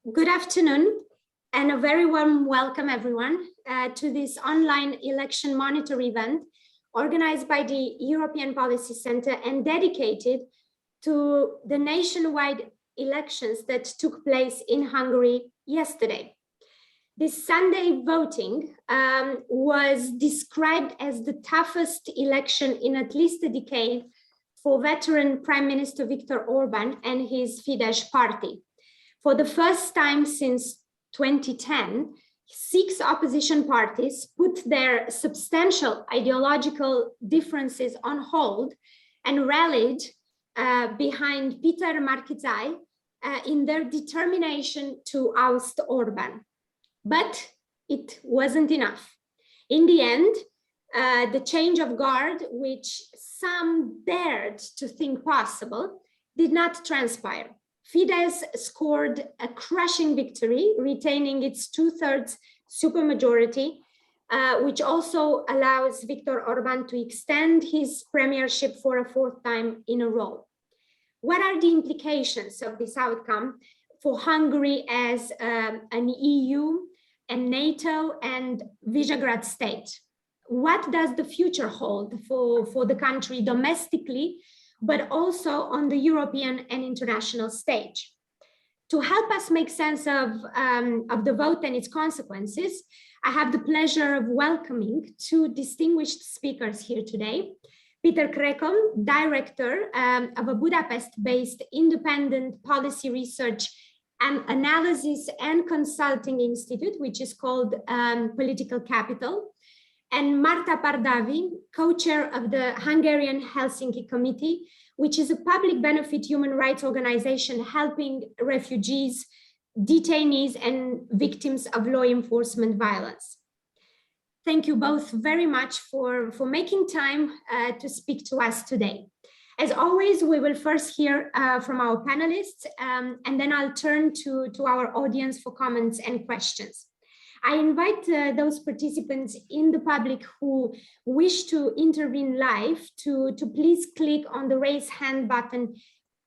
Good afternoon and a very warm welcome everyone to this online election monitor event organized by the European Policy Center and dedicated to the nationwide elections that took place in Hungary yesterday. This Sunday voting was described as the toughest election in at least a decade for veteran Prime Minister Viktor Orban and his Fidesz party. For the first time since 2010, 6 opposition parties put their substantial ideological differences on hold and rallied behind Péter in their determination to oust Orban. But it wasn't enough. In the end, the change of guard, which some dared to think possible, did not transpire. Fidesz scored a crushing victory, retaining its 2/3 supermajority, which also allows Viktor Orban to extend his premiership for a 4th time in a row. What are the implications of this outcome for Hungary as an EU and NATO and Visegrad state? What does the future hold for the country domestically, but also on the European and international stage? To help us make sense of the vote and its consequences, I have the pleasure of welcoming 2 distinguished speakers here today. Péter Kréko, director of a Budapest-based independent policy research and analysis and consulting institute, which is called Political Capital, and Márta Pardavi, co-chair of the Hungarian Helsinki Committee, which is a public benefit human rights organization helping refugees, detainees, and victims of law enforcement violence. Thank you both very much for making time to speak to us today. As always, we will first hear from our panelists, and then I'll turn to our audience for comments and questions. I invite those participants in the public who wish to intervene live to please click on the raise hand button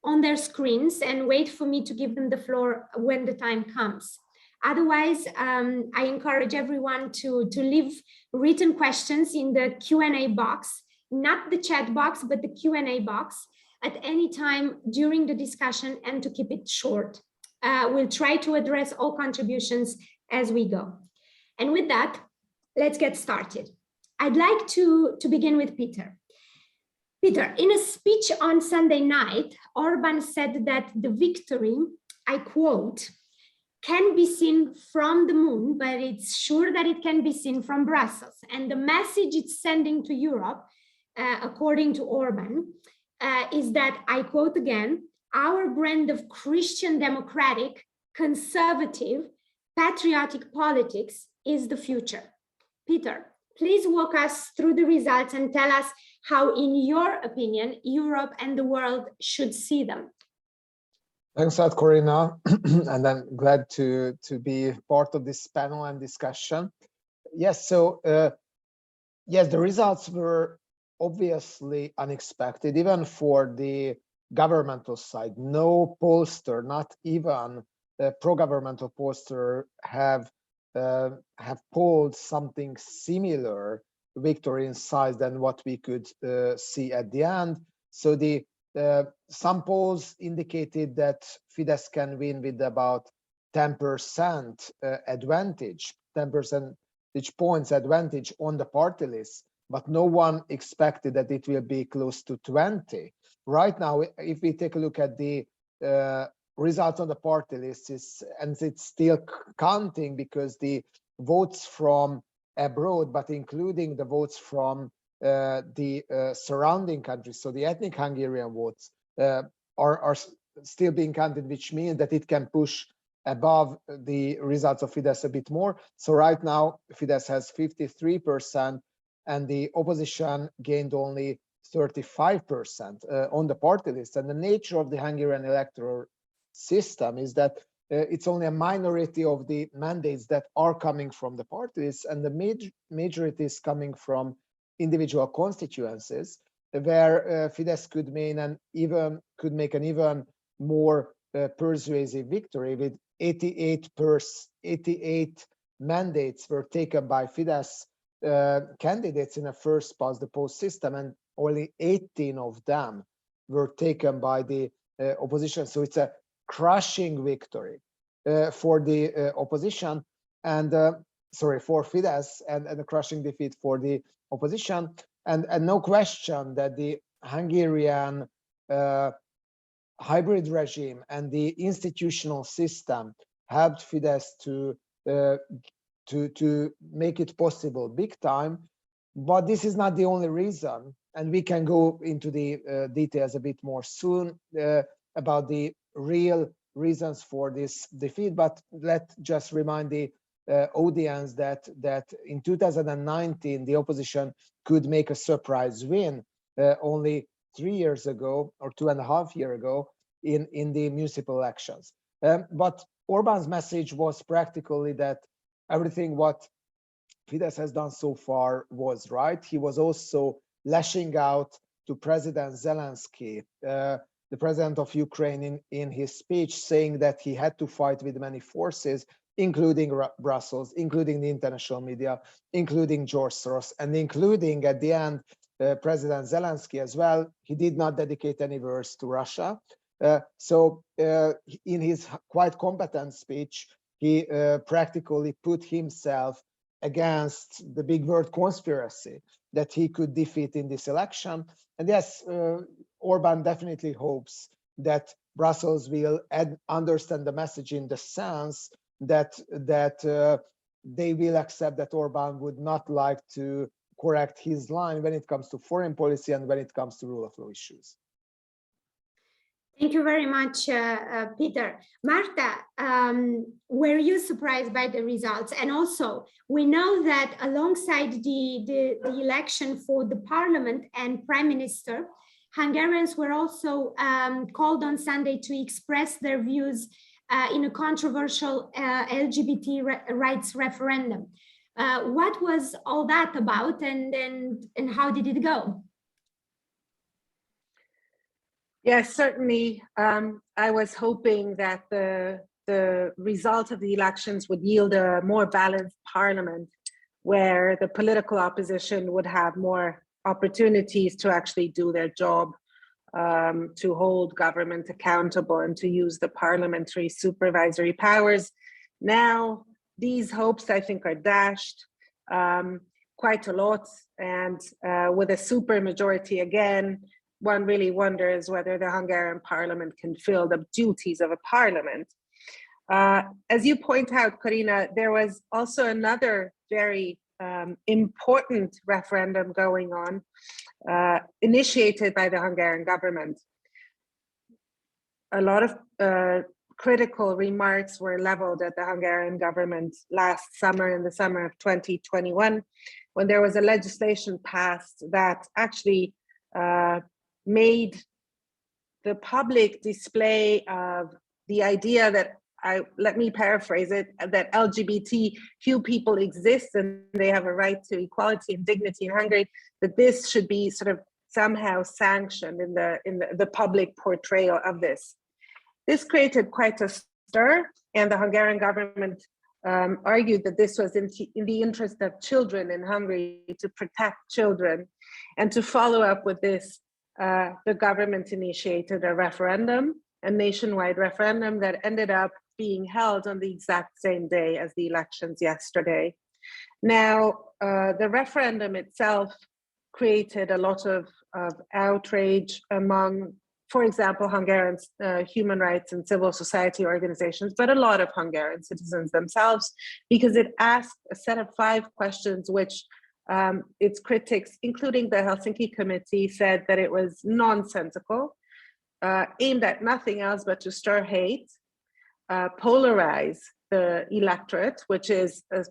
on their screens and wait for me to give them the floor when the time comes. Otherwise, I encourage everyone to leave written questions in the Q&A box, not the chat box, but the Q&A box at any time during the discussion, and to keep it short. We'll try to address all contributions as we go. And with that, let's get started. I'd like to begin with Péter. Péter, in a speech on Sunday night, Orban said that the victory, I quote, can be seen from the moon, but it's sure that it can be seen from Brussels. And the message it's sending to Europe, according to Orban, is that, I quote again, our brand of Christian democratic, conservative, patriotic politics is the future. Péter, please walk us through the results and tell us how, in your opinion, Europe and the world should see them. Thanks a lot, Corina, and I'm glad to be part of this panel and discussion. Yes, so yes, the results were obviously unexpected, even for the governmental side. No pollster, not even the pro-governmental pollster, have polled something similar victory in size than what we could see at the end. So some polls indicated that Fidesz can win with about 10% advantage, 10 percentage points advantage on the party list, but no one expected that it will be close to 20. Right now, if we take a look at the results on the party list, and it's still counting because the votes from abroad, but including the votes from the surrounding countries, so the ethnic Hungarian votes are still being counted, which means that it can push above the results of Fidesz a bit more. So right now, Fidesz has 53%, and the opposition gained only 35% on the party list. And the nature of the Hungarian electoral system is that it's only a minority of the mandates that are coming from the parties, and the majority is coming from individual constituencies, where Fidesz could make an even more persuasive victory with 88 mandates were taken by Fidesz candidates in a first past the post system, and only 18 of them were taken by the opposition. So it's a crushing victory for the opposition, and for Fidesz, and a crushing defeat for the opposition, and no question that the Hungarian hybrid regime and the institutional system helped Fidesz to make it possible big time. But this is not the only reason, and we can go into the details a bit more soon about the real reasons for this defeat. But let's just remind the audience that in 2019 the opposition could make a surprise win only 3 years ago, or 2.5 years ago, in the municipal elections. But Orbán's message was practically that everything what Fidesz has done so far was right. He was also lashing out to President Zelensky, the president of Ukraine, in his speech, saying that he had to fight with many forces, including Brussels, including the international media, including George Soros, and including at the end President Zelensky as well. He did not dedicate any words to Russia. So in his quite competent speech, he practically put himself against the big word conspiracy that he could defeat in this election. And yes, Orbán definitely hopes that Brussels will understand the message in the sense that they will accept that Orbán would not like to correct his line when it comes to foreign policy and when it comes to rule of law issues. Thank you very much, Péter. Márta, were you surprised by the results? And also, we know that alongside the election for the parliament and prime minister, Hungarians were also called on Sunday to express their views in a controversial LGBT rights referendum. What was all that about, and how did it go? Yes, certainly. I was hoping that the result of the elections would yield a more balanced parliament, where the political opposition would have more opportunities to actually do their job, to hold government accountable and to use the parliamentary supervisory powers. Now, these hopes, I think, are dashed quite a lot, and with a super majority again, one really wonders whether the Hungarian parliament can fill the duties of a parliament. As you point out, Corina, there was also another very important referendum going on, initiated by the Hungarian government. A lot of critical remarks were leveled at the Hungarian government last summer, in the summer of 2021, when there was a legislation passed that actually made the public display of the idea that, let me paraphrase it, that LGBTQ people exist and they have a right to equality and dignity in Hungary, that this should be sort of somehow sanctioned in the public portrayal of this. This created quite a stir, and the Hungarian government argued that this was in the interest of children in Hungary, to protect children. And to follow up with this, the government initiated a referendum, a nationwide referendum that ended up being held on the exact same day as the elections yesterday. Now, the referendum itself created a lot of outrage among, for example, Hungarian human rights and civil society organizations, but a lot of Hungarian citizens themselves, because it asked a set of 5 questions which its critics, including the Helsinki committee, said that it was nonsensical, aimed at nothing else but to stir hate, polarize the electorate, which is a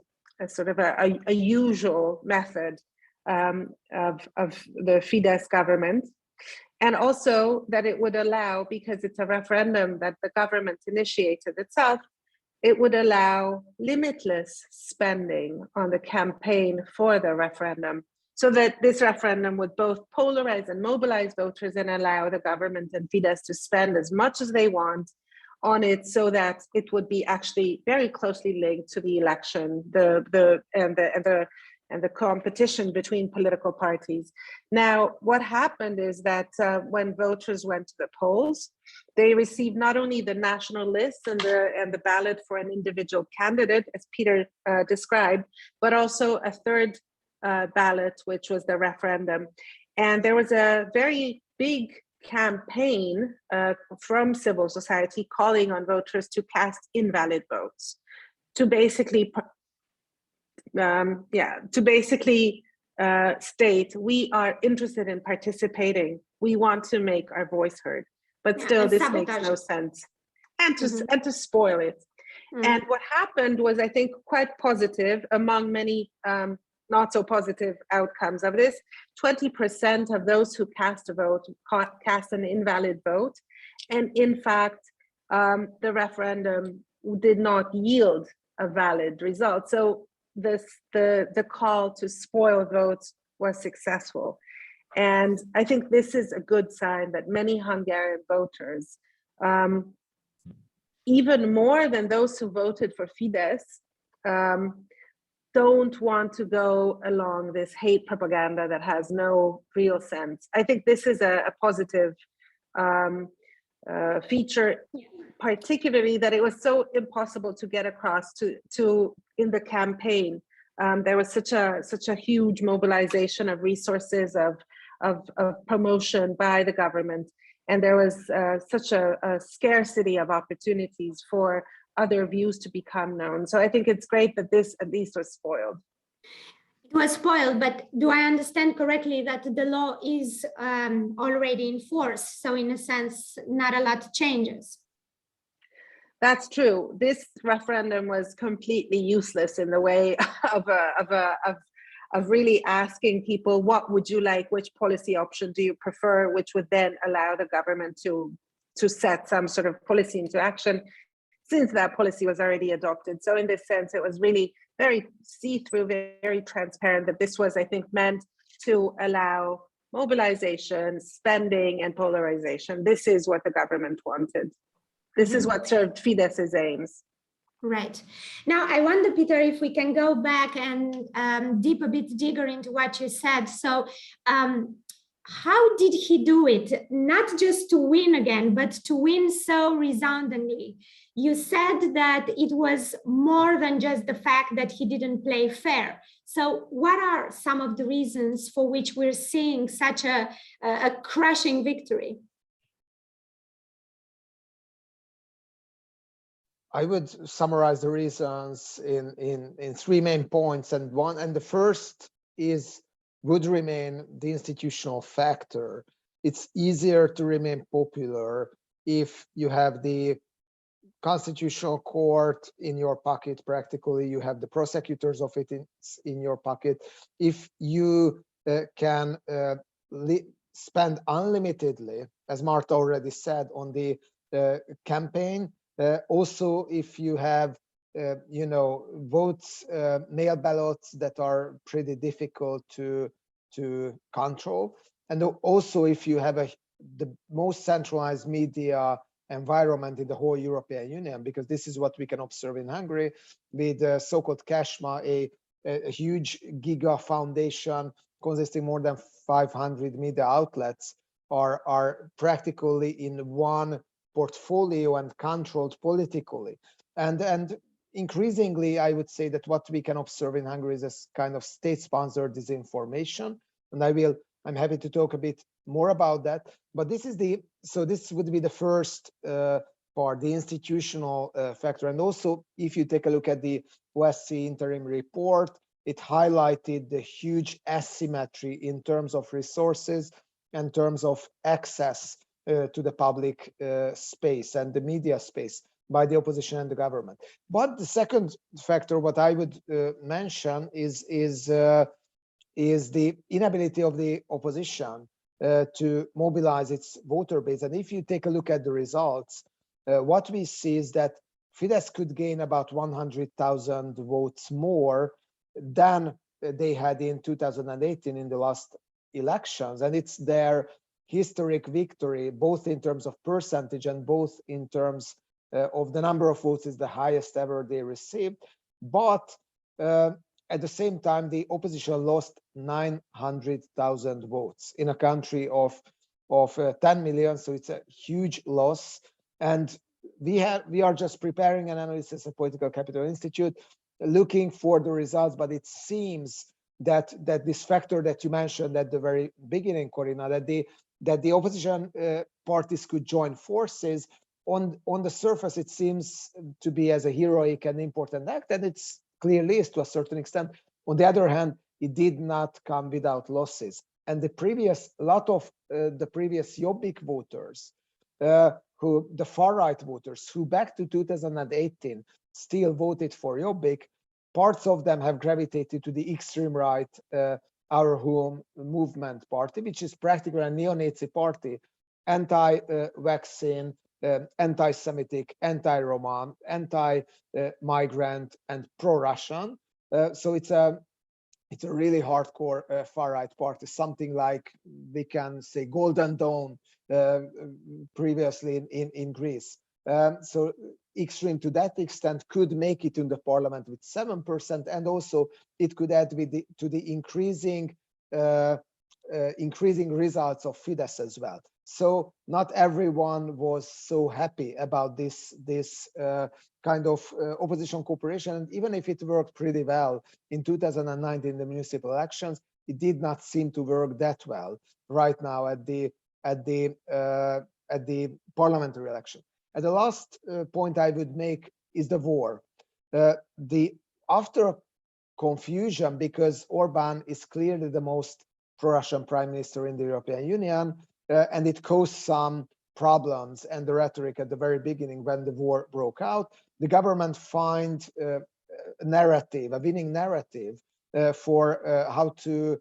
sort of a usual method of the Fidesz government, and also that it would allow, because it's a referendum that the government initiated itself, it would allow limitless spending on the campaign for the referendum, so that this referendum would both polarize and mobilize voters and allow the government and Fidesz to spend as much as they want on it so that it would be actually very closely linked to the election, and the competition between political parties. Now, what happened is that when voters went to the polls, they received not only the national list and the ballot for an individual candidate, as Péter described, but also a third ballot, which was the referendum. And there was a very big campaign from civil society calling on voters to cast invalid votes, to basically state, we are interested in participating, we want to make our voice heard, but still this makes no sense, and to spoil it. And what happened was, I think, quite positive among many not so positive outcomes of this. 20% of those who cast a vote cast an invalid vote. And in fact, the referendum did not yield a valid result. So the call to spoil votes was successful. And I think this is a good sign that many Hungarian voters, even more than those who voted for Fidesz, don't want to go along this hate propaganda that has no real sense. I think this is a positive feature, particularly that it was so impossible to get across to in the campaign. There was such a huge mobilization of resources, of promotion by the government, and there was such a scarcity of opportunities for other views to become known. So I think it's great that this at least was spoiled. It was spoiled, but do I understand correctly that the law is already in force? So in a sense, not a lot changes. That's true. This referendum was completely useless in the way of really asking people, what would you like? Which policy option do you prefer? Which would then allow the government to set some sort of policy into action, since that policy was already adopted. So in this sense, it was really very see-through, very transparent, that this was, I think, meant to allow mobilization, spending, and polarization. This is what the government wanted. This is what served Fidesz's aims. Right. Now, I wonder, Péter, if we can go back and deep a bit deeper into what you said. So how did he do it? Not just to win again, but to win so resoundingly. You said that it was more than just the fact that he didn't play fair. So what are some of the reasons for which we're seeing such a crushing victory? I would summarize the reasons in three main points, and the first would remain the institutional factor. It's easier to remain popular if you have the constitutional court in your pocket. Practically, you have the prosecutors of it in your pocket. If you can spend unlimitedly, as Márta already said, on the campaign. Also, if you have, votes, mail ballots that are pretty difficult to control, and also if you have the most centralized media environment in the whole European Union, because this is what we can observe in Hungary with the so-called Kesma, a huge giga foundation consisting more than 500 media outlets are practically in one portfolio and controlled politically. And increasingly, I would say that what we can observe in Hungary is a kind of state-sponsored disinformation. And I'm happy to talk a bit more about that. But this would be the first part, the institutional factor. And also, if you take a look at the OSCE interim report, it highlighted the huge asymmetry in terms of resources, in terms of access to the public space and the media space by the opposition and the government. But the second factor, what I would mention, is the inability of the opposition to mobilize its voter base. And if you take a look at the results, what we see is that Fidesz could gain about 100,000 votes more than they had in 2018 in the last elections. And it's their historic victory, both in terms of percentage and both in terms of the number of votes is the highest ever they received. But at the same time, the opposition lost 900,000 votes in a country of 10 million. So it's a huge loss. And we are just preparing an analysis at Political Capital Institute, looking for the results. But it seems that this factor that you mentioned at the very beginning, Corina, that the opposition parties could join forces, on the surface it seems to be as a heroic and important act, and it's clearly is to a certain extent. On the other hand, it did not come without losses, and the previous Jobbik voters, the far right voters who back to 2018 still voted for Jobbik, parts of them have gravitated to the extreme right, Our Home movement party, which is practically a neo-Nazi party, anti-vaccine, anti-Semitic, anti-Roma, anti-migrant, and pro-Russian. So it's a really hardcore far-right party, something like we can say Golden Dawn previously in Greece. So extreme to that extent could make it in the parliament with 7%, and also it could add to the increasing results of Fidesz as well. So not everyone was so happy about this kind of opposition cooperation. And even if it worked pretty well in 2019 in the municipal elections, it did not seem to work that well right now at the parliamentary election. And the last point I would make is the war. After confusion, because Orbán is clearly the most pro-Russian prime minister in the European Union, and it caused some problems and the rhetoric at the very beginning when the war broke out, the government find a winning narrative for how to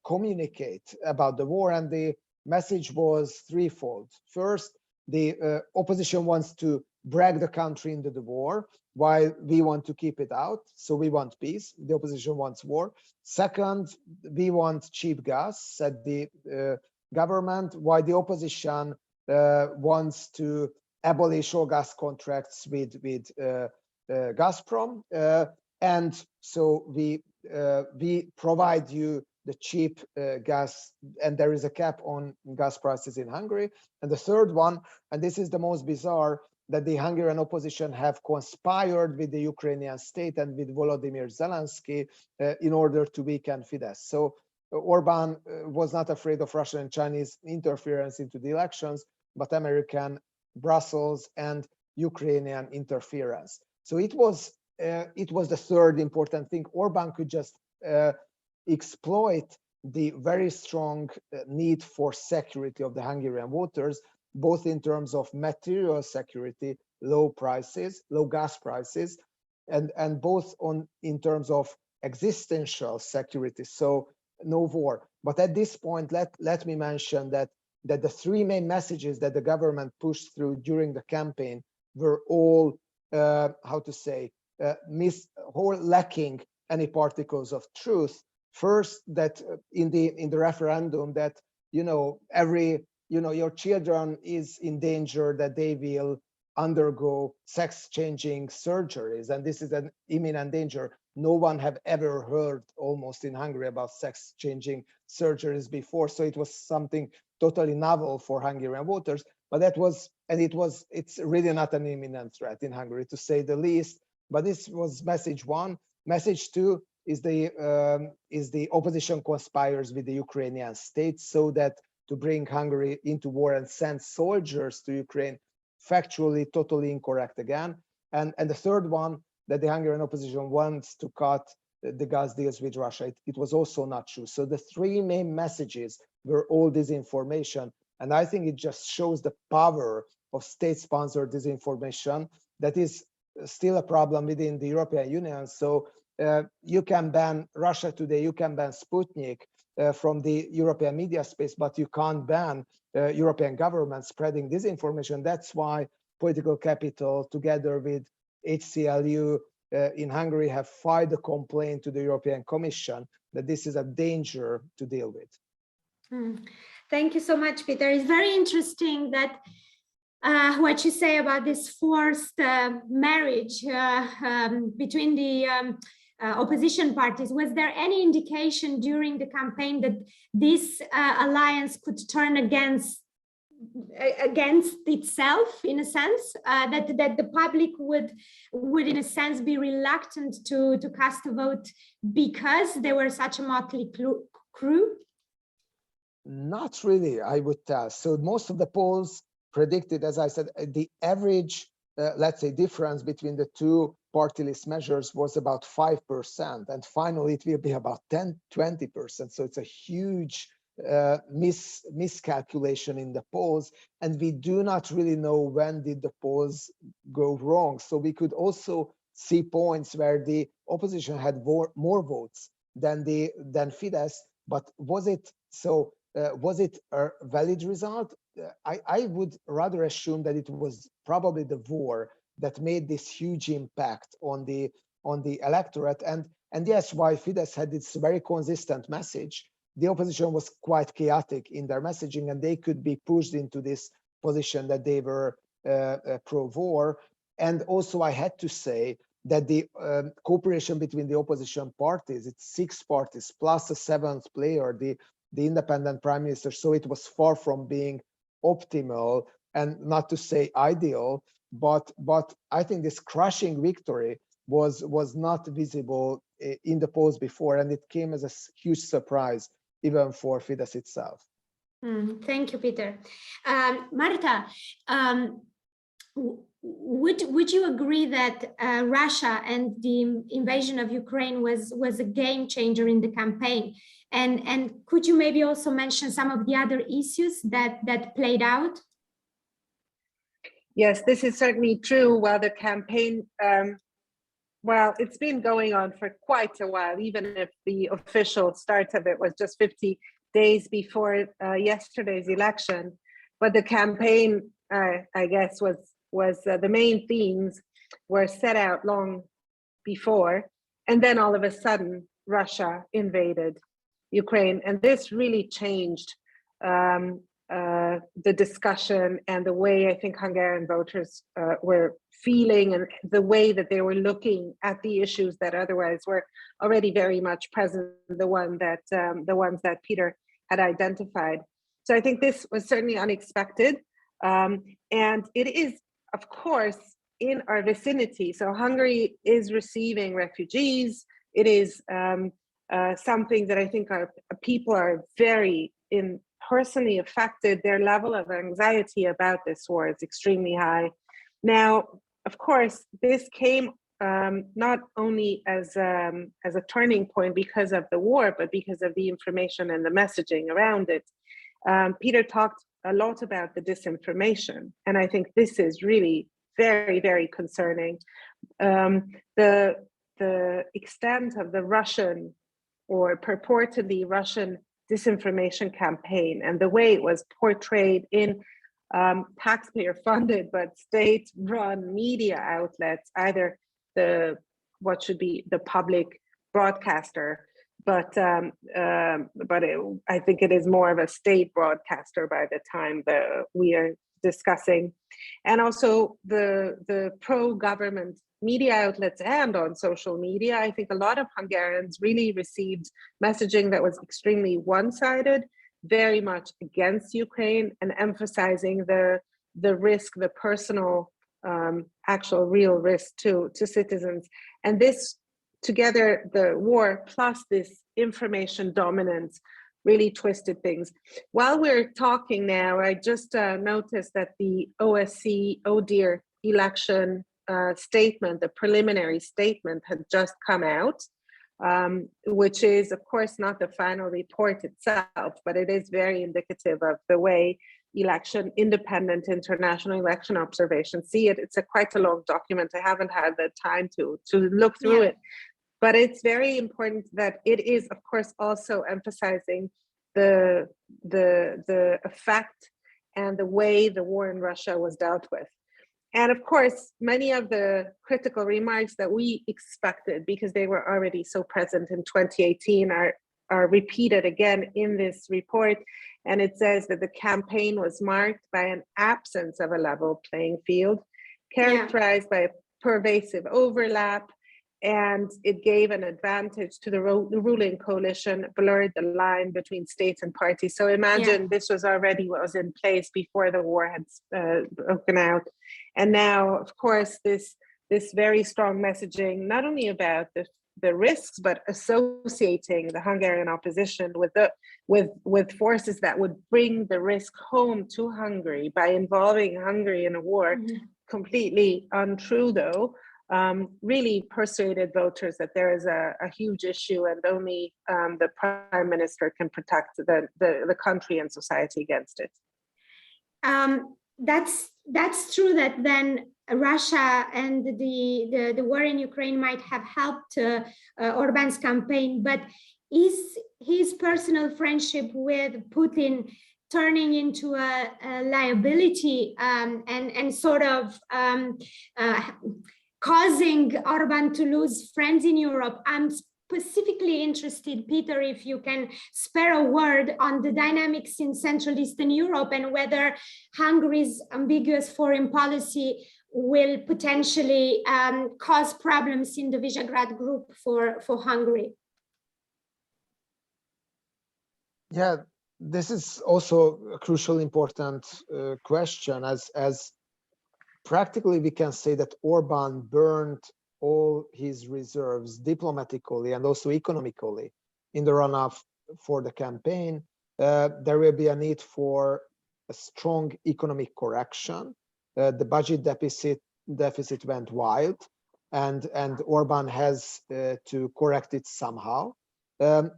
communicate about the war, and the message was threefold. First, the opposition wants to drag the country into the war, while we want to keep it out. So we want peace. The opposition wants war. Second, we want cheap gas, said the government, while the opposition wants to abolish all gas contracts with Gazprom. And so we provide you the cheap gas, and there is a cap on gas prices in Hungary. And the third one, and this is the most bizarre, that the Hungarian opposition have conspired with the Ukrainian state and with Volodymyr Zelensky in order to weaken Fidesz. So Orbán was not afraid of Russian and Chinese interference into the elections, but American, Brussels, and Ukrainian interference. So it was the third important thing. Orbán could just exploit the very strong need for security of the Hungarian voters, both in terms of material security, low prices, low gas prices, and both in terms of existential security, so no war. But at this point, let me mention that the three main messages that the government pushed through during the campaign were all, lacking any particles of truth. First, that in the referendum, that your children is in danger, that they will undergo sex-changing surgeries, and this is an imminent danger. No one have ever heard almost in Hungary about sex-changing surgeries before, so it was something totally novel for Hungarian voters. But it's really not an imminent threat in Hungary, to say the least. But this was message one. Message two is the opposition conspires with the Ukrainian state so that to bring Hungary into war and send soldiers to Ukraine, factually totally incorrect again. And the third one, that the Hungarian opposition wants to cut the gas deals with Russia. It was also not true. So the three main messages were all disinformation. And I think it just shows the power of state-sponsored disinformation that is still a problem within the European Union. So you can ban Russia today, you can ban Sputnik from the European media space, but you can't ban European governments spreading disinformation. That's why Political Capital, together with HCLU in Hungary, have filed a complaint to the European Commission that this is a danger to deal with. Thank you so much, Peter. It's very interesting that what you say about this forced marriage between the opposition parties. Was there any indication during the campaign that this alliance could turn against itself, in a sense, that the public would in a sense be reluctant to cast a vote because they were such a motley crew? Not really, I would tell. So most of the polls predicted, as I said, the average, let's say, difference between the two party list measures was about 5%, and finally it will be about 10-20%. So it's a huge miscalculation in the polls, and we do not really know when did the polls go wrong. So we could also see points where the opposition had more votes than Fidesz, but was it so? Was it a valid result? I would rather assume that it was probably the war that made this huge impact on the electorate. And yes, while Fidesz had its very consistent message, the opposition was quite chaotic in their messaging, and they could be pushed into this position that they were pro-war. And also, I had to say that the cooperation between the opposition parties, it's 6 parties plus a 7th player, the independent prime minister, so it was far from being optimal, and not to say ideal, but I think this crushing victory was not visible in the polls before, and it came as a huge surprise even for Fidesz itself. Thank you, Péter. Márta, would you agree that Russia and the invasion of Ukraine was a game changer in the campaign? And could you maybe also mention some of the other issues that played out? Yes, this is certainly true. While the campaign, well, it's been going on for quite a while, even if the official start of it was just 50 days before yesterday's election. But the campaign, I guess, was the main themes were set out long before, and then all of a sudden, Russia invaded Ukraine, and this really changed the discussion and the way I think Hungarian voters were feeling, and the way that they were looking at the issues that otherwise were already very much present, the ones that Péter had identified. So I think this was certainly unexpected, and it is, of course, in our vicinity. So Hungary is receiving refugees. It is something that I think our people are very personally affected. Their level of anxiety about this war is extremely high. Now, of course, this came not only as a turning point because of the war, but because of the information and the messaging around it. Péter talked a lot about the disinformation, and I think this is really very, very concerning. The extent of the Russian or purportedly Russian disinformation campaign and the way it was portrayed in taxpayer-funded but state-run media outlets, either what should be the public broadcaster, but I think it is more of a state broadcaster by the time that we are discussing, and also the pro-government media outlets and on social media. I think a lot of Hungarians really received messaging that was extremely one-sided, very much against Ukraine, and emphasizing the risk, the personal, actual real risk to citizens. And this, together, the war plus this information dominance, really twisted things. While we're talking now, I just noticed that the OSCE ODIHR election statement, the preliminary statement, had just come out, which is, of course, not the final report itself, but it is very indicative of the way independent international election observations see it. It's quite a long document. I haven't had the time to look through it, but it's very important that it is, of course, also emphasizing the effect and the way the war in Russia was dealt with. And of course, many of the critical remarks that we expected, because they were already so present in 2018, are are repeated again in this report. And it says that the campaign was marked by an absence of a level playing field, characterized by a pervasive overlap, and it gave an advantage to the ruling coalition, blurred the line between states and parties. So imagine this was already what was in place before the war had broken out. And now, of course, this very strong messaging, not only about the risks, but associating the Hungarian opposition with forces that would bring the risk home to Hungary by involving Hungary in a war. Completely untrue, though. Really persuaded voters that there is a huge issue, and only the prime minister can protect the country and society against it. That's true that then Russia and the war in Ukraine might have helped Orban's campaign, but is his personal friendship with Putin turning into a liability and sort of causing Orban to lose friends in Europe? I'm specifically interested, Peter, if you can spare a word on the dynamics in Central Eastern Europe and whether Hungary's ambiguous foreign policy will potentially cause problems in the Visegrad group for Hungary. Yeah, this is also a crucial, important question, as practically we can say that Orban burned all his reserves diplomatically and also economically in the run-up for the campaign. There will be a need for a strong economic correction. The budget deficit went wild, and Orban has to correct it somehow.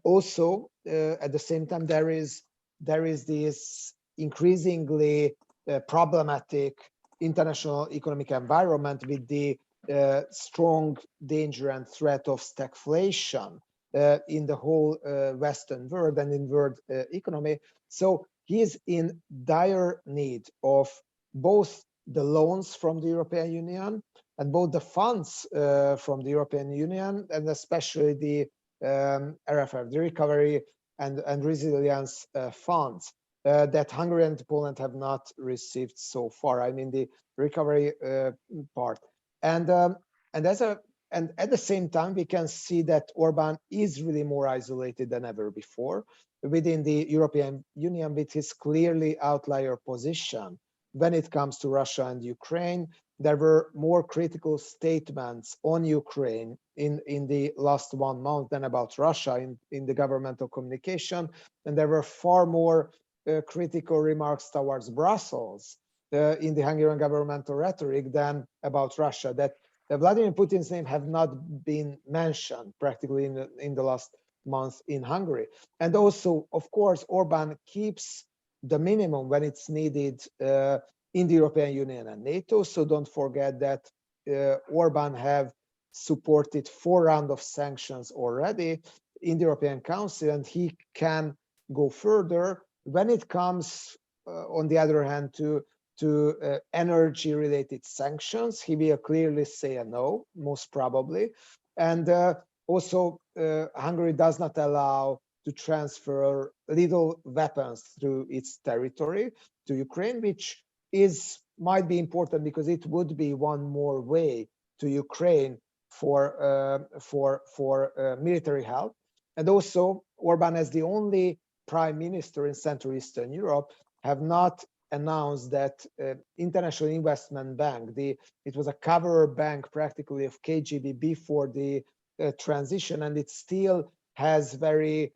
Also, at the same time, there is this increasingly problematic international economic environment with the strong danger and threat of stagflation in the whole Western world and in world economy. So he is in dire need of both the loans from the European Union and both the funds from the European Union, and especially the RFF, the Recovery and Resilience Funds that Hungary and Poland have not received so far. I mean the recovery part, and at the same time we can see that Orban is really more isolated than ever before within the European Union, with his clearly outlier position when it comes to Russia and Ukraine. There were more critical statements on Ukraine in the last 1 month than about Russia in the governmental communication, and there were far more critical remarks towards Brussels in the Hungarian governmental rhetoric than about Russia. That Vladimir Putin's name have not been mentioned practically in the last month in Hungary. And also, of course, Orban keeps the minimum when it's needed in the European Union and NATO. So don't forget that Orban have supported 4 rounds of sanctions already in the European Council, and he can go further. When it comes, on the other hand, to energy-related sanctions, he will clearly say a no, most probably. And also, Hungary does not allow to transfer lethal weapons through its territory to Ukraine, which might be important because it would be one more way to Ukraine for military help. And also, Orban, as the only prime minister in Central Eastern Europe, have not announced that International Investment Bank, it was a cover bank practically of KGB before the transition, and it still has very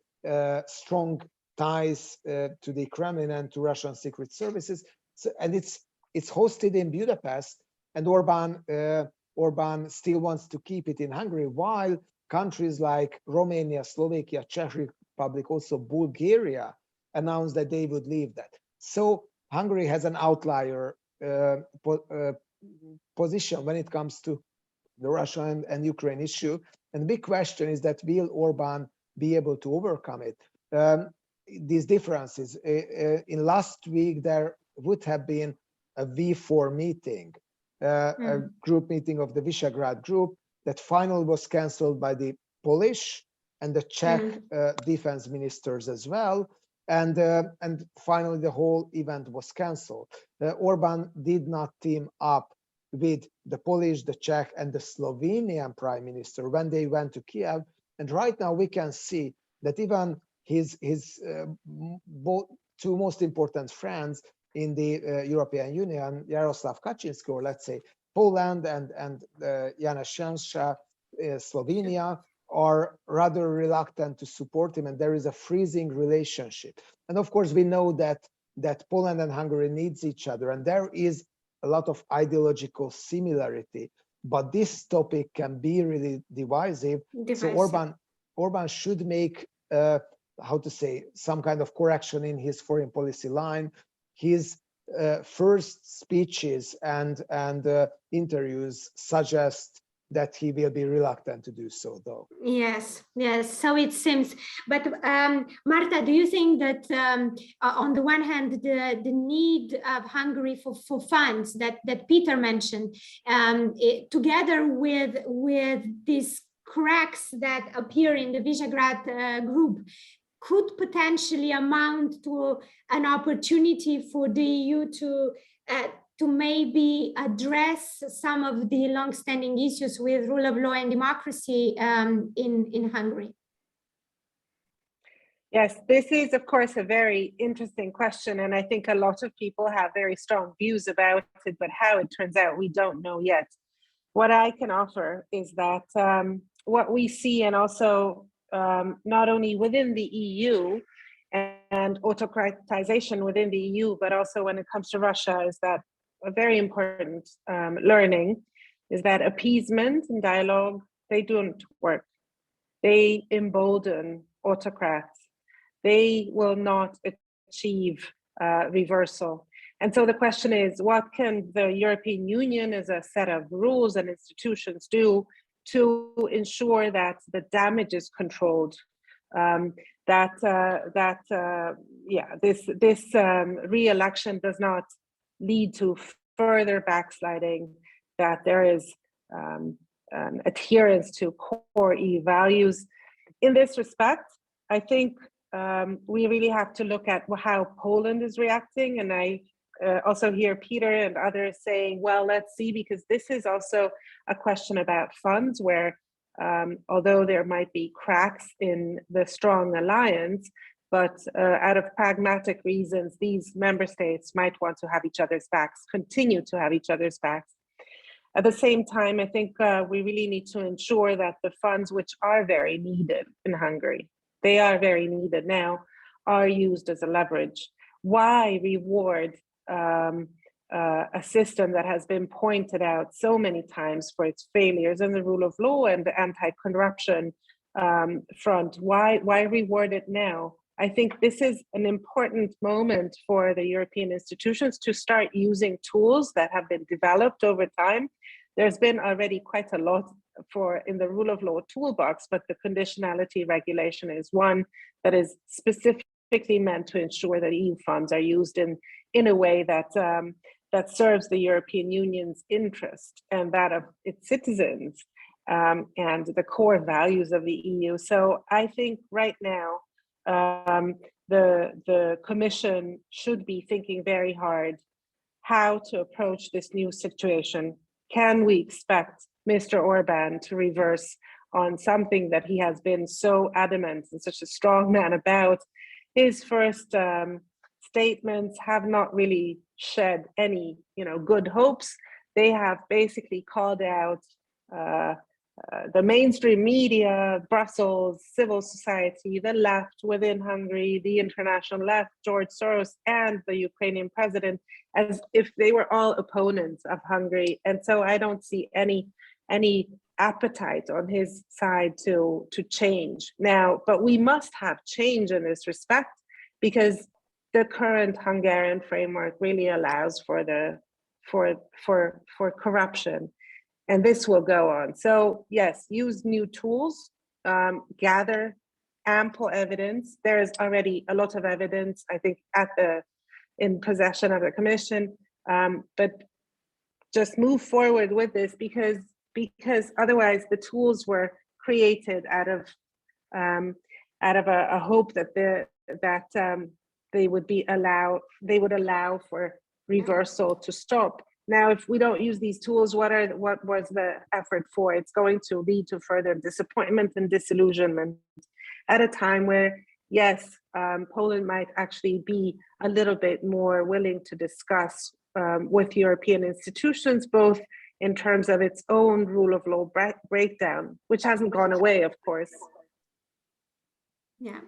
strong ties to the Kremlin and to Russian secret services. So, and it's hosted in Budapest, and Orban still wants to keep it in Hungary, while countries like Romania, Slovakia, Czech Republic, also Bulgaria announced that they would leave that. So Hungary has an outlier position when it comes to the Russia and Ukraine issue. And the big question is that will Orban be able to overcome it? These differences. In last week, there would have been a V4 meeting, a group meeting of the Visegrad group that finally was cancelled by the Polish and the Czech defense ministers as well. And finally, the whole event was cancelled. Orbán did not team up with the Polish, the Czech, and the Slovenian prime minister when they went to Kiev. And right now we can see that even his both two most important friends in the European Union, Jaroslav Kaczynski, or let's say Poland and Janez Janša, Slovenia, are rather reluctant to support him, and there is a freezing relationship. And of course, we know that Poland and Hungary needs each other, and there is a lot of ideological similarity. But this topic can be really divisive. So Orbán should make how to say, some kind of correction in his foreign policy line. His first speeches and interviews suggest that he will be reluctant to do so, though. Yes, so it seems. But Márta, do you think that on the one hand, the need of Hungary for funds that Péter mentioned, together with these cracks that appear in the Visegrad group, could potentially amount to an opportunity for the EU to maybe address some of the long-standing issues with rule of law and democracy in Hungary? Yes, this is, of course, a very interesting question, and I think a lot of people have very strong views about it, but how it turns out, we don't know yet. What I can offer is that what we see, and also not only within the EU and autocratization within the EU, but also when it comes to Russia, is that a very important learning is that appeasement and dialogue, they don't work. They embolden autocrats. They will not achieve reversal. And so the question is, what can the European Union as a set of rules and institutions do to ensure that the damage is controlled? This re-election does not lead to further backsliding, that there is adherence to core EU values. In this respect, I think we really have to look at how Poland is reacting. And I also hear Péter and others saying, well, let's see, because this is also a question about funds where although there might be cracks in the strong alliance, but out of pragmatic reasons, these member states might want to have each other's backs, continue to have each other's backs. At the same time, I think we really need to ensure that the funds which are very needed in Hungary, they are very needed now, are used as a leverage. Why reward a system that has been pointed out so many times for its failures in the rule of law and the anti-corruption front? Why reward it now? I think this is an important moment for the European institutions to start using tools that have been developed over time. There's been already quite a lot in the rule of law toolbox, but the conditionality regulation is one that is specifically meant to ensure that EU funds are used in a way that that serves the European Union's interest and that of its citizens and the core values of the EU. So I think right now, the Commission should be thinking very hard how to approach this new situation. Can we expect Mr. Orbán to reverse on something that he has been so adamant and such a strong man about? His first statements have not really shed any, good hopes. They have basically called out the mainstream media, Brussels, civil society, the left within Hungary, the international left, George Soros, and the Ukrainian president, as if they were all opponents of Hungary. And so I don't see any appetite on his side to change now. But we must have change in this respect, because the current Hungarian framework really allows for corruption. And this will go on. So yes, use new tools, gather ample evidence. There is already a lot of evidence, I think, in possession of the Commission, but just move forward with this because otherwise the tools were created out of out of a hope that they would allow for reversal to stop. Now, if we don't use these tools, what was the effort for? It's going to lead to further disappointment and disillusionment at a time where, yes, Poland might actually be a little bit more willing to discuss with European institutions, both in terms of its own rule of law breakdown, which hasn't gone away, of course. Yeah,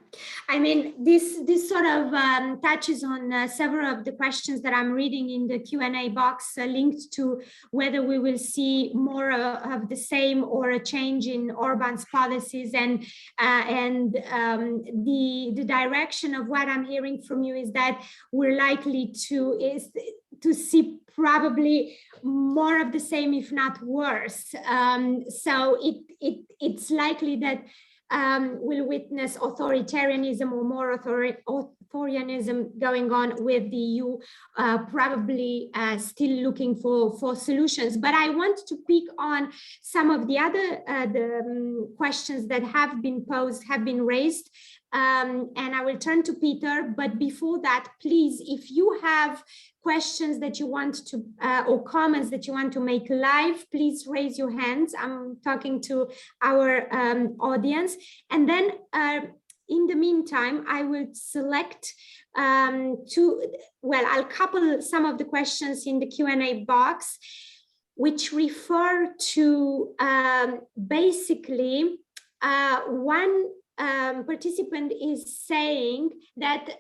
I mean, this sort of touches on several of the questions that I'm reading in the Q&A box linked to whether we will see more of the same or a change in Orban's policies, and the direction of what I'm hearing from you is that we're likely to see probably more of the same, if not worse. So it's likely that we'll witness authoritarianism or more authoritarianism going on, with the EU probably still looking for solutions. But I want to pick on some of the other questions that have been posed, have been raised, and I will turn to Péter. But before that, please, if you have questions that you want to or comments that you want to make live, please raise your hands. I'm talking to our audience, and then in the meantime I will select I'll couple some of the questions in the Q&A box which refer to basically one participant is saying that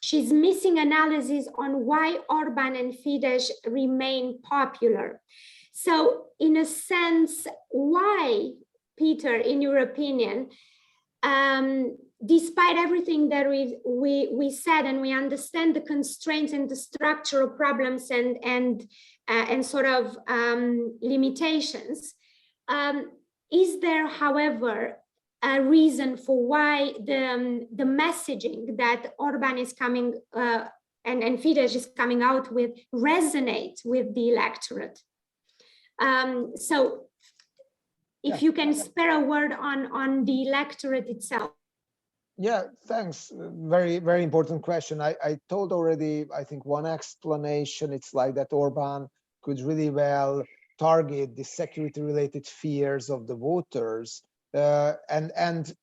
she's missing analysis on why Orban and Fidesz remain popular. So in a sense, why, Péter, in your opinion, despite everything that we said, and we understand the constraints and the structural problems and sort of limitations, is there, however, a reason for why the messaging that Orban is coming and Fidesz is coming out with resonate with the electorate? So if you can spare a word on the electorate itself. Yeah, thanks. Very, very important question. I told already, I think one explanation, it's like that Orban could really well target the security related fears of the voters. And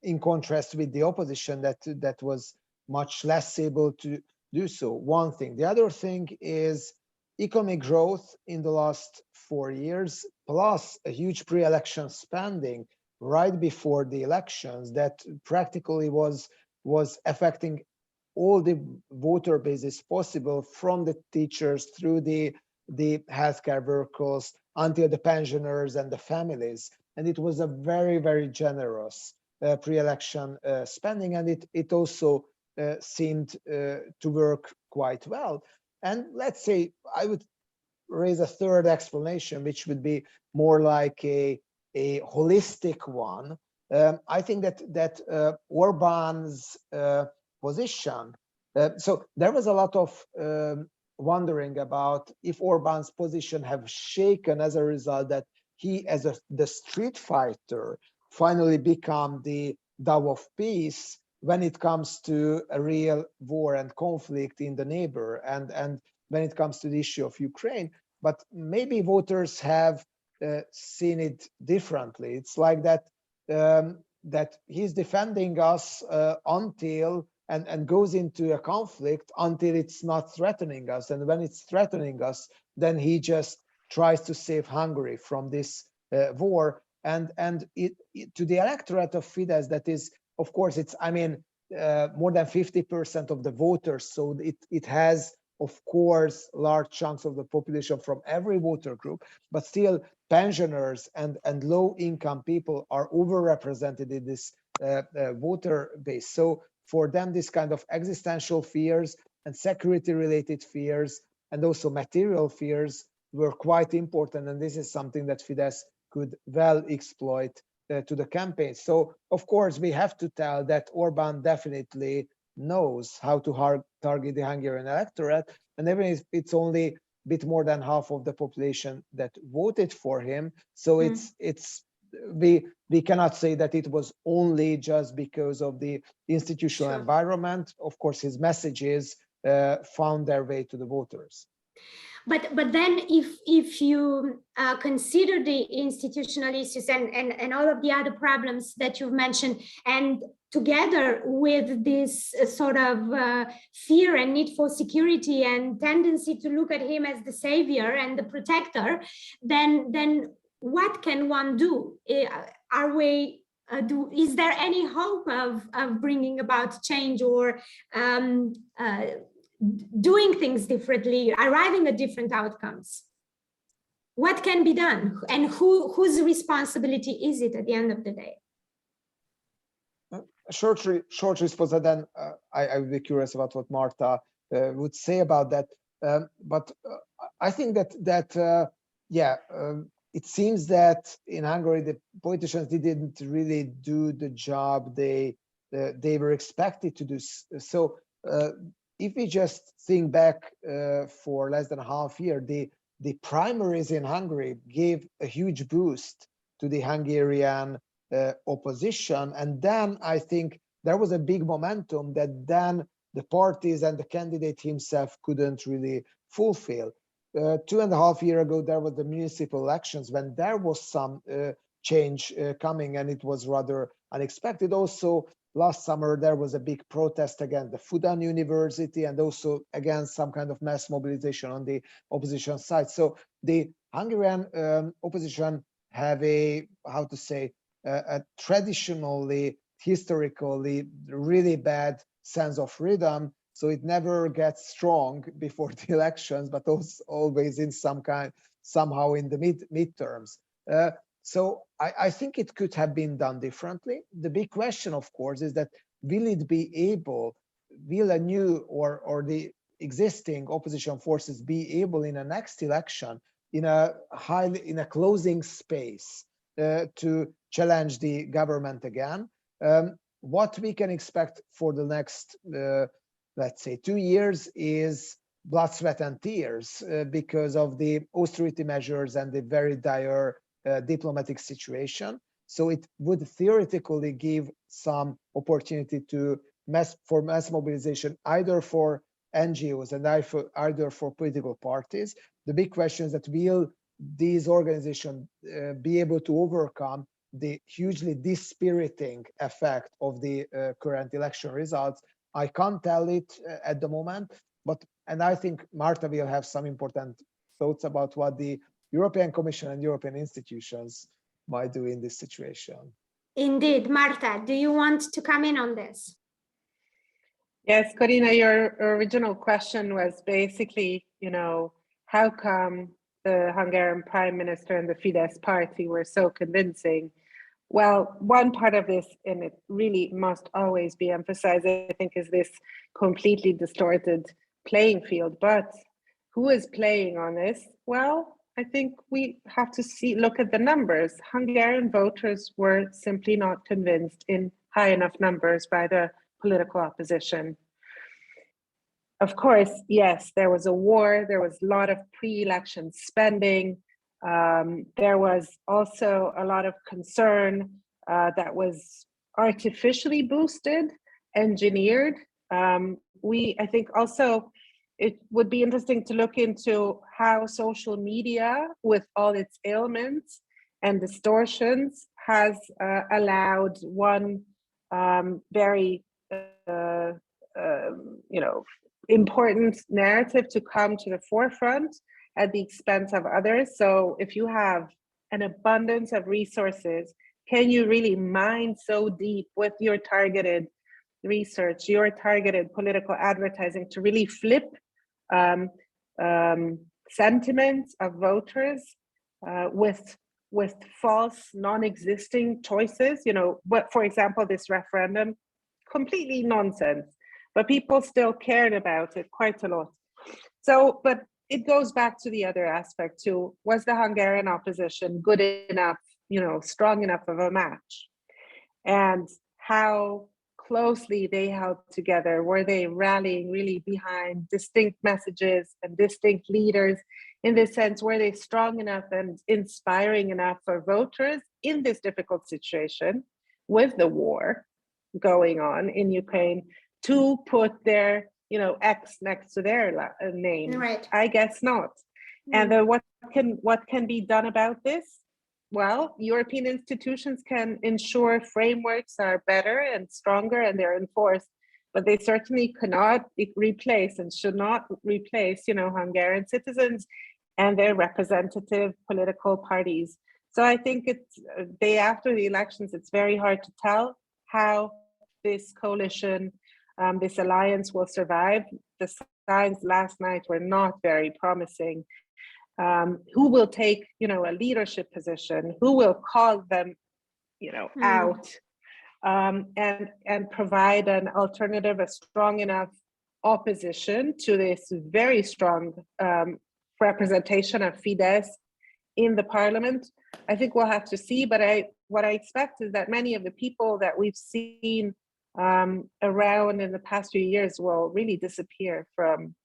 in contrast with the opposition that was much less able to do so. One thing. The other thing is economic growth in the last 4 years, plus a huge pre-election spending right before the elections that practically was affecting all the voter bases possible, from the teachers through the healthcare workers until the pensioners and the families. And it was a very, very generous pre-election spending, and it also seemed to work quite well. And let's say I would raise a third explanation, which would be more like a holistic one. I think that Orban's position, so there was a lot of wondering about if Orban's position have shaken as a result that he, as the street fighter, finally become the dove of peace when it comes to a real war and conflict in the neighbor, and when it comes to the issue of Ukraine. But maybe voters have seen it differently. It's like that that he's defending us until and goes into a conflict until it's not threatening us, and when it's threatening us, then he just tries to save Hungary from this war. And to the electorate of Fidesz, that is, of course, it's, I mean, more than 50% of the voters, so it has, of course, large chunks of the population from every voter group, but still pensioners and low-income people are overrepresented in this voter base. So for them, this kind of existential fears and security-related fears and also material fears were quite important, and this is something that Fidesz could well exploit to the campaign. So, of course, we have to tell that Orban definitely knows how to target the Hungarian electorate, and even if it's only a bit more than half of the population that voted for him, so it's we cannot say that it was only just because of the institutional Sure. environment. Of course, his messages found their way to the voters. But then if you consider the institutional issues and all of the other problems that you've mentioned, and together with this sort of fear and need for security and tendency to look at him as the savior and the protector, then what can one do? Is there any hope of bringing about change or doing things differently, arriving at different outcomes? What can be done, and whose responsibility is it at the end of the day? Short response, and then I would be curious about what Márta would say about that. But I think that it seems that in Hungary the politicians didn't really do the job they were expected to do. So if we just think back for less than a half year, the primaries in Hungary gave a huge boost to the Hungarian opposition, and then I think there was a big momentum that then the parties and the candidate himself couldn't really fulfill. 2.5 years ago, there was the municipal elections when there was some change coming, and it was rather unexpected. Also, last summer, there was a big protest against the Fudan University and also against some kind of mass mobilization on the opposition side. So the Hungarian opposition have a traditionally, historically really bad sense of rhythm. So it never gets strong before the elections, but also always in somehow in the midterms. So I think it could have been done differently. The big question, of course, is that will a new or the existing opposition forces be able in a next election in a closing space to challenge the government again? What we can expect for the next, let's say, 2 years is blood, sweat, and tears because of the austerity measures and the very dire diplomatic situation. So it would theoretically give some opportunity for mass mobilization, either for NGOs and either for political parties. The big question is that will these organizations be able to overcome the hugely dispiriting effect of the current election results? I can't tell it at the moment, and I think Márta will have some important thoughts about what the European Commission and European institutions might do in this situation. Indeed. Márta, do you want to come in on this? Yes, Corina, your original question was basically, how come the Hungarian Prime Minister and the Fidesz party were so convincing? Well, one part of this, and it really must always be emphasized, I think, is this completely distorted playing field. But who is playing on this? Well, I think we have to look at the numbers. Hungarian voters were simply not convinced in high enough numbers by the political opposition. Of course, yes, there was a war, there was a lot of pre-election spending. There was also a lot of concern that was artificially boosted, engineered. I think also it would be interesting to look into how social media, with all its ailments and distortions, has allowed one very important narrative to come to the forefront at the expense of others. So if you have an abundance of resources, can you really mine so deep with your targeted research, your targeted political advertising to really flip sentiments of voters with false, non-existing choices? But for example, this referendum, completely nonsense, but people still cared about it quite a lot. So, but it goes back to the other aspect too. Was the Hungarian opposition good enough, strong enough of a match? And how closely they held together? Were they rallying really behind distinct messages and distinct leaders? In this sense, were they strong enough and inspiring enough for voters in this difficult situation with the war going on in Ukraine to put their, X next to their name? Right. I guess not. And what can be done about this? Well, European institutions can ensure frameworks are better and stronger and they're enforced, but they certainly cannot replace and should not replace, Hungarian citizens and their representative political parties. So I think it's day after the elections, it's very hard to tell how this coalition, this alliance will survive. The signs last night were not very promising. Who will take, a leadership position? Who will call them, out, and provide an alternative, a strong enough opposition to this very strong representation of Fidesz in the parliament? I think we'll have to see, but what I expect is that many of the people that we've seen around in the past few years will really disappear from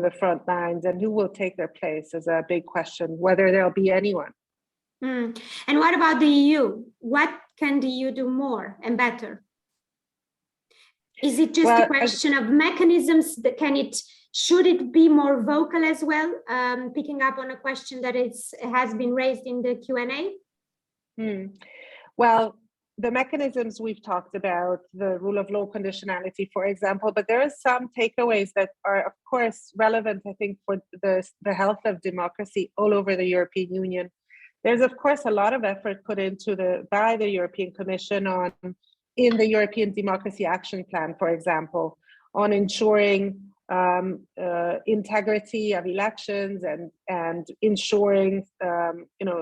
the front lines, and who will take their place is a big question, whether there'll be anyone. And what about the EU? What can the EU do more and better? Is it just a question of mechanisms? That should it be more vocal as well? Picking up on a question that has been raised in the Q&A. Well, the mechanisms we've talked about, the rule of law conditionality, for example, but there are some takeaways that are, of course, relevant, I think, for the health of democracy all over the European Union. There's, of course, a lot of effort put into by the European Commission in the European Democracy Action Plan, for example, on ensuring integrity of elections and ensuring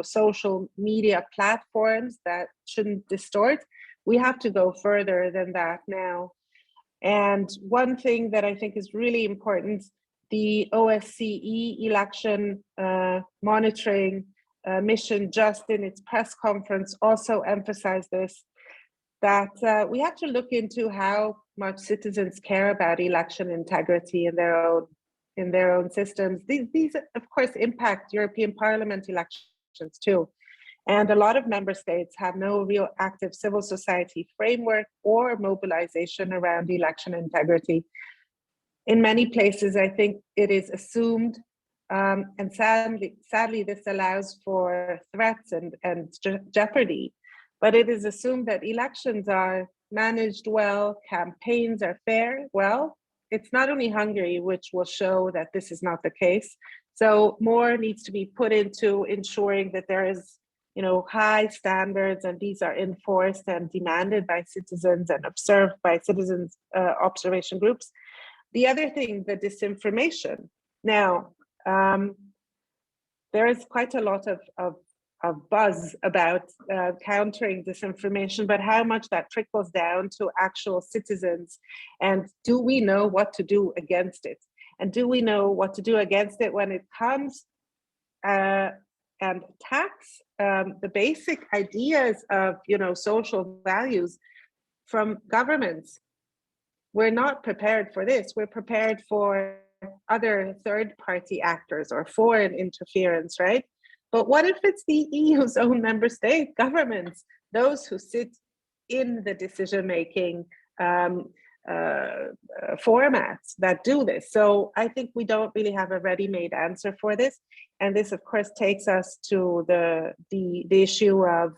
social media platforms that shouldn't distort. We have to go further than that now. And one thing that I think is really important, the OSCE election monitoring mission just in its press conference also emphasized this, that we have to look into how much citizens care about election integrity in their own systems. These of course impact European Parliament elections too. And a lot of member states have no real active civil society framework or mobilization around election integrity. In many places, I think it is assumed, and sadly this allows for threats and jeopardy, but it is assumed that elections are managed well, campaigns are fair. Well, it's not only Hungary which will show that this is not the case. So more needs to be put into ensuring that there is, high standards, and these are enforced and demanded by citizens and observed by citizens observation groups. The other thing, the disinformation. Now, there is quite a lot of buzz about countering disinformation, but how much that trickles down to actual citizens, and do we know what to do against it? And do we know what to do against it when it comes and attacks the basic ideas of social values from governments? We're not prepared for this. We're prepared for other third-party actors or foreign interference, right? But what if it's the EU's own member state governments, those who sit in the decision-making formats that do this? So I think we don't really have a ready-made answer for this. And this, of course, takes us to the issue of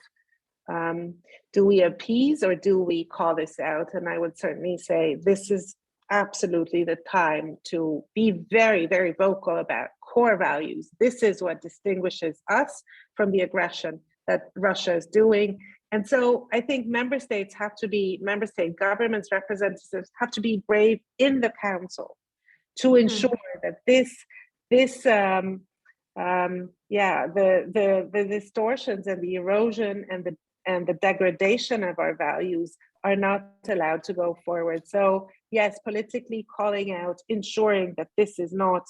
do we appease or do we call this out? And I would certainly say this is absolutely the time to be very, very vocal about core values. This is what distinguishes us from the aggression that Russia is doing. And so I think member state governments, representatives have to be brave in the council to ensure that the distortions and the erosion and the degradation of our values are not allowed to go forward. So yes, politically calling out, ensuring that this is not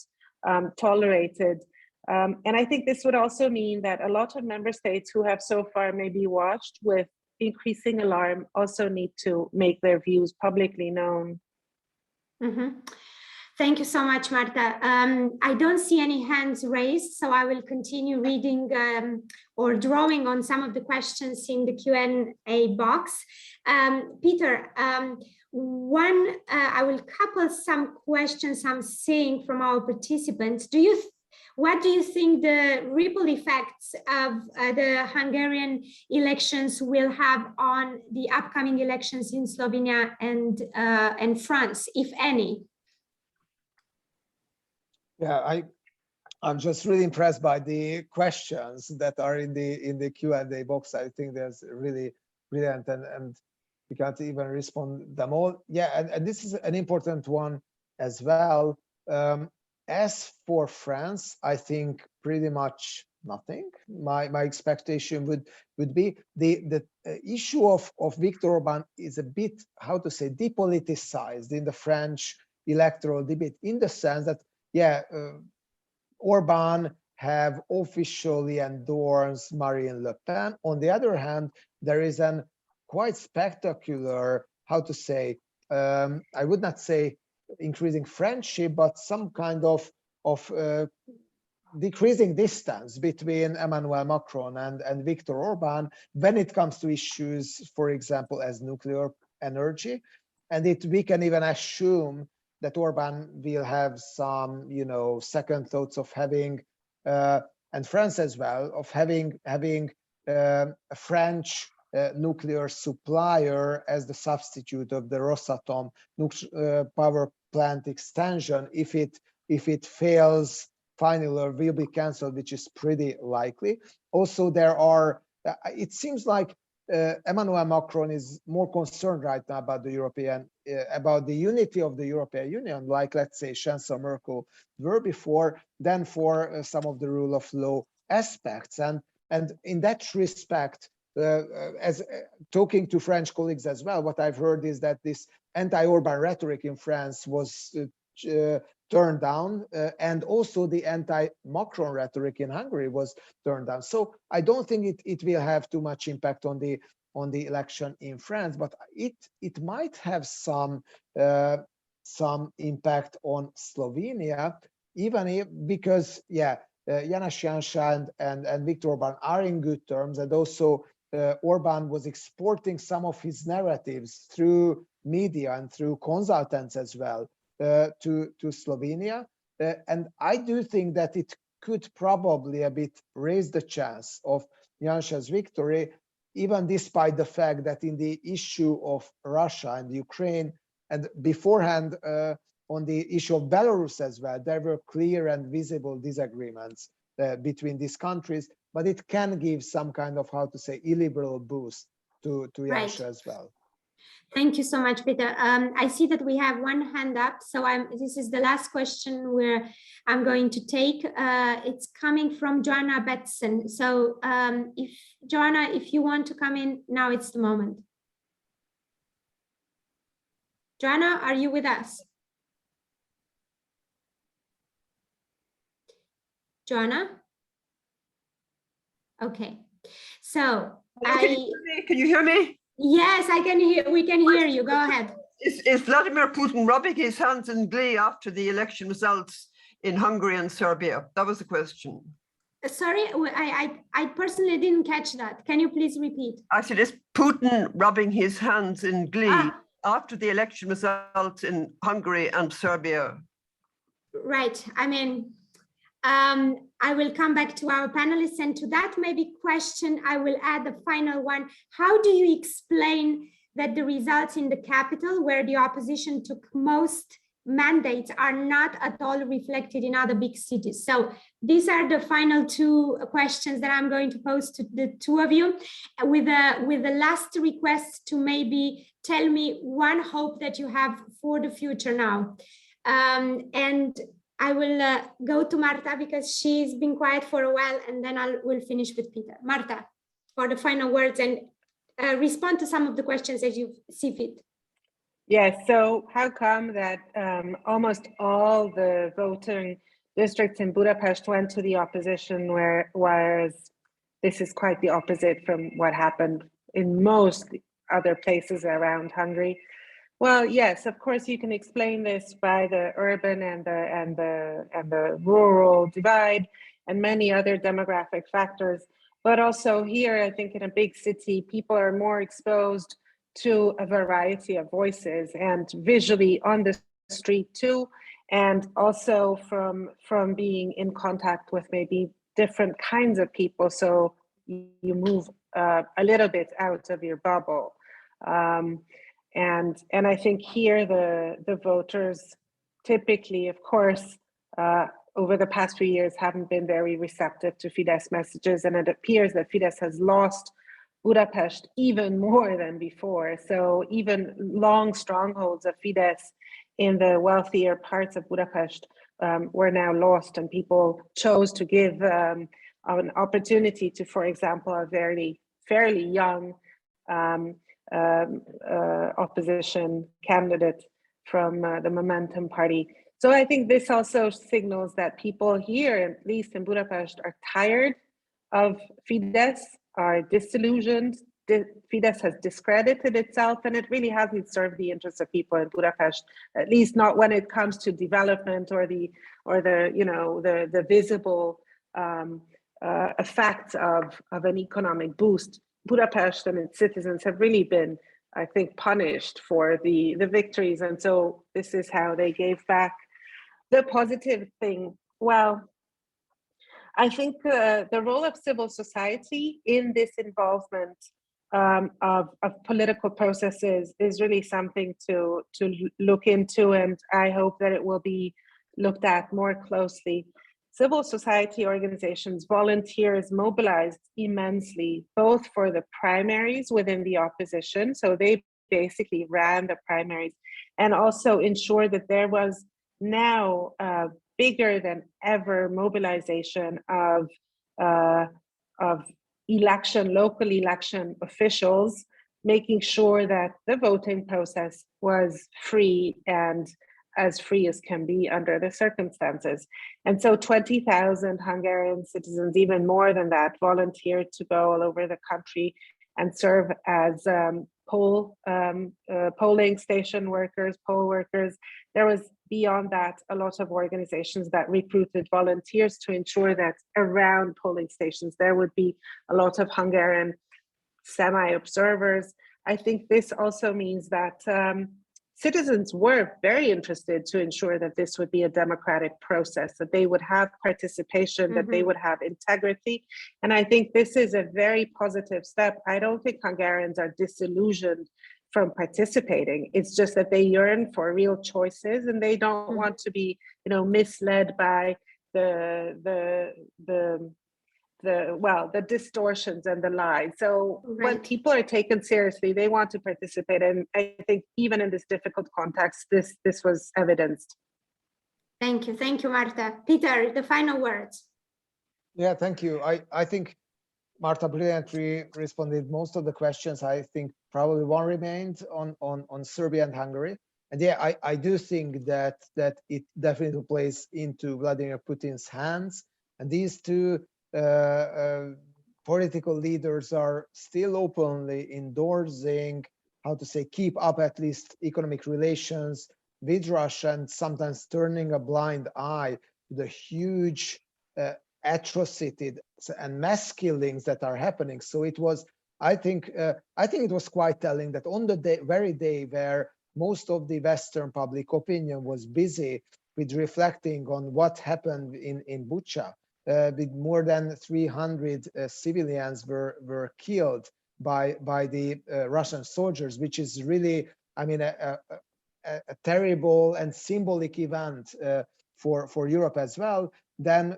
tolerated. And I think this would also mean that a lot of member states who have so far maybe watched with increasing alarm also need to make their views publicly known. Thank you so much, Márta. I don't see any hands raised, so I will continue reading or drawing on some of the questions in the Q&A box. Péter, I will couple some questions I'm seeing from our participants. What do you think the ripple effects of the Hungarian elections will have on the upcoming elections in Slovenia and France, if any? Yeah, I'm just really impressed by the questions that are in the Q&A box. I think there's really brilliant, and we can't even respond them all. Yeah, and this is an important one as well. As for France, I think pretty much nothing. My expectation would be the issue of Viktor Orbán is a bit, how to say, depoliticized in the French electoral debate, in the sense that, yeah, Orbán have officially endorsed Marine Le Pen. On the other hand, there is an quite spectacular, how to say, I would not say increasing friendship, but some kind of decreasing distance between Emmanuel Macron and Viktor Orbán when it comes to issues, for example, as nuclear energy. And we can even assume that Orbán will have some, second thoughts of having, and France as well, of having a French nuclear supplier as the substitute of the Rosatom power plant extension if it fails finally or will be cancelled, which is pretty likely. Also, it seems like Emmanuel Macron is more concerned right now about about the unity of the European Union, like, let's say, Chancellor Merkel were before, than for some of the rule of law aspects. And in that respect, as talking to French colleagues as well, what I've heard is that this anti-Orbán rhetoric in France was turned down, and also the anti-Macron rhetoric in Hungary was turned down. So I don't think it will have too much impact on the election in France, but it might have some impact on Slovenia, because Janez Janša and Viktor Orbán are in good terms, and also Orbán was exporting some of his narratives through media and through consultants as well to Slovenia. And I do think that it could probably a bit raise the chance of Janša's victory, even despite the fact that in the issue of Russia and Ukraine, and beforehand on the issue of Belarus as well, there were clear and visible disagreements between these countries, but it can give some kind of, how to say, illiberal boost to Janša as well. Thank you so much, Péter. I see that we have one hand up, so this is the last question where I'm going to take. It's coming from Joanna Betson. So Joanna, if you want to come in, now it's the moment. Joanna, are you with us? Joanna? Okay, so Can you hear me? Yes, I can hear. We can hear you. Go ahead. Is Vladimir Putin rubbing his hands in glee after the election results in Hungary and Serbia? That was the question. Sorry, I personally didn't catch that. Can you please repeat? I said, is Putin rubbing his hands in glee after the election results in Hungary and Serbia? Right. I mean, I will come back to our panelists, and to that maybe question, I will add the final one. How do you explain that the results in the capital, where the opposition took most mandates, are not at all reflected in other big cities? So these are the final two questions that I'm going to pose to the two of you, with the last request to maybe tell me one hope that you have for the future now. And I will go to Márta because she's been quiet for a while, and then we'll finish with Péter. Márta, for the final words, and respond to some of the questions as you see fit. Yes, so how come that almost all the voting districts in Budapest went to the opposition, whereas this is quite the opposite from what happened in most other places around Hungary. Well, yes, of course, you can explain this by the urban and the rural divide and many other demographic factors. But also here, I think in a big city, people are more exposed to a variety of voices and visually on the street too, and also from being in contact with maybe different kinds of people. So you move a little bit out of your bubble. And I think here the voters typically, of course, over the past few years haven't been very receptive to Fidesz messages, and it appears that Fidesz has lost Budapest even more than before. So even long strongholds of Fidesz in the wealthier parts of Budapest were now lost, and people chose to give an opportunity to, for example, a fairly young opposition candidate from the Momentum Party. So I think this also signals that people here, at least in Budapest, are tired of Fidesz, are disillusioned. Fidesz has discredited itself, and it really hasn't served the interests of people in Budapest, at least not when it comes to development or the visible effects of an economic boost. Budapest and its citizens have really been, I think, punished for the victories, and so this is how they gave back. The positive thing, well, I think the role of civil society in this involvement of political processes is really something to look into, and I hope that it will be looked at more closely. Civil society organizations, volunteers mobilized immensely, both for the primaries within the opposition, so they basically ran the primaries, and also ensured that there was now bigger than ever mobilization of local election officials, making sure that the voting process was free and as free as can be under the circumstances. And so 20,000 Hungarian citizens, even more than that, volunteered to go all over the country and serve as polling station workers, poll workers. There was, beyond that, a lot of organizations that recruited volunteers to ensure that around polling stations there would be a lot of Hungarian semi-observers. I think this also means that citizens were very interested to ensure that this would be a democratic process, that they would have participation, that they would have integrity. And I think this is a very positive step. I don't think Hungarians are disillusioned from participating. It's just that they yearn for real choices, and they don't want to be, misled by the distortions and the lies. So when people are taken seriously, they want to participate, and I think even in this difficult context, this was evidenced. Thank you, Márta. Péter, the final words. Yeah, thank you. I think Márta brilliantly responded most of the questions. I think probably one remained on Serbia and Hungary. And yeah, I do think that it definitely plays into Vladimir Putin's hands. And these two political leaders are still openly endorsing, keep up at least economic relations with Russia, and sometimes turning a blind eye to the huge atrocities and mass killings that are happening. So it was, I think it was quite telling that on the very day where most of the Western public opinion was busy with reflecting on what happened in Bucha, with more than 300 civilians were killed by the Russian soldiers, which is really, I mean, a terrible and symbolic event for Europe as well. Then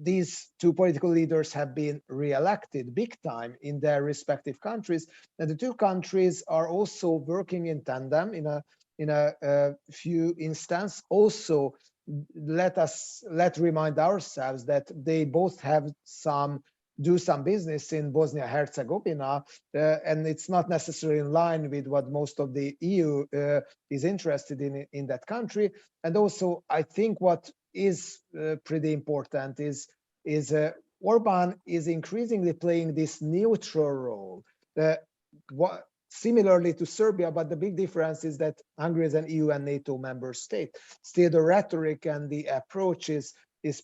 these two political leaders have been re-elected big time in their respective countries, and the two countries are also working in tandem in a few instances. Also, let's remind ourselves that they both have do some business in Bosnia-Herzegovina, and it's not necessarily in line with what most of the EU is interested in that country. And also, I think what is pretty important is Orban is increasingly playing this neutral role. similarly to Serbia, but the big difference is that Hungary is an EU and NATO member state. Still, the rhetoric and the approach is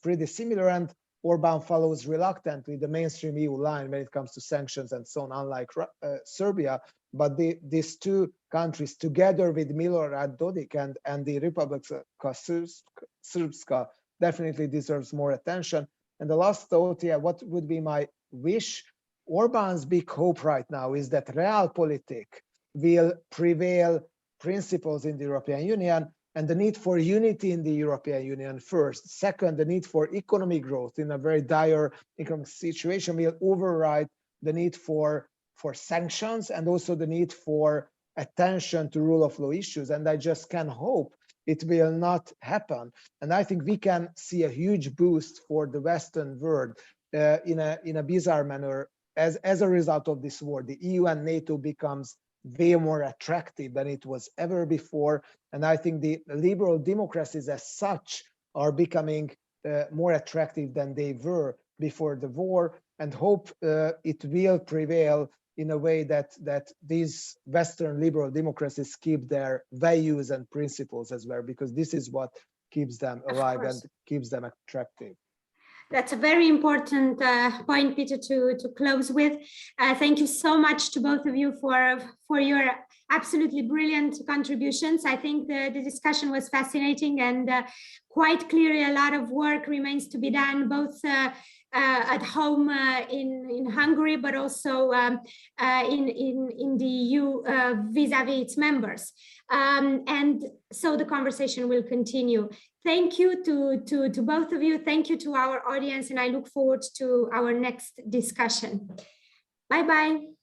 pretty similar, and Orbán follows reluctantly the mainstream EU line when it comes to sanctions and so on, unlike Serbia. But these two countries, together with Milorad Dodik and the Republika Srpska, definitely deserves more attention. And the last thought, what would be my wish? Orbán's big hope right now is that realpolitik will prevail principles in the European Union, and the need for unity in the European Union first. Second, the need for economic growth in a very dire economic situation will override the need for sanctions and also the need for attention to rule of law issues. And I just can hope it will not happen. And I think we can see a huge boost for the Western world in a bizarre manner as a result of this war. The EU and NATO becomes way more attractive than it was ever before. And I think the liberal democracies as such are becoming more attractive than they were before the war, and hope it will prevail in a way that these Western liberal democracies keep their values and principles as well, because this is what keeps them alive and keeps them attractive. That's a very important point, Péter, to close with. Thank you so much to both of you for your absolutely brilliant contributions. I think the discussion was fascinating, and quite clearly a lot of work remains to be done, both at home in Hungary, but also in the EU vis-a-vis its members. And so the conversation will continue. Thank you to both of you. Thank you to our audience, and I look forward to our next discussion. Bye-bye.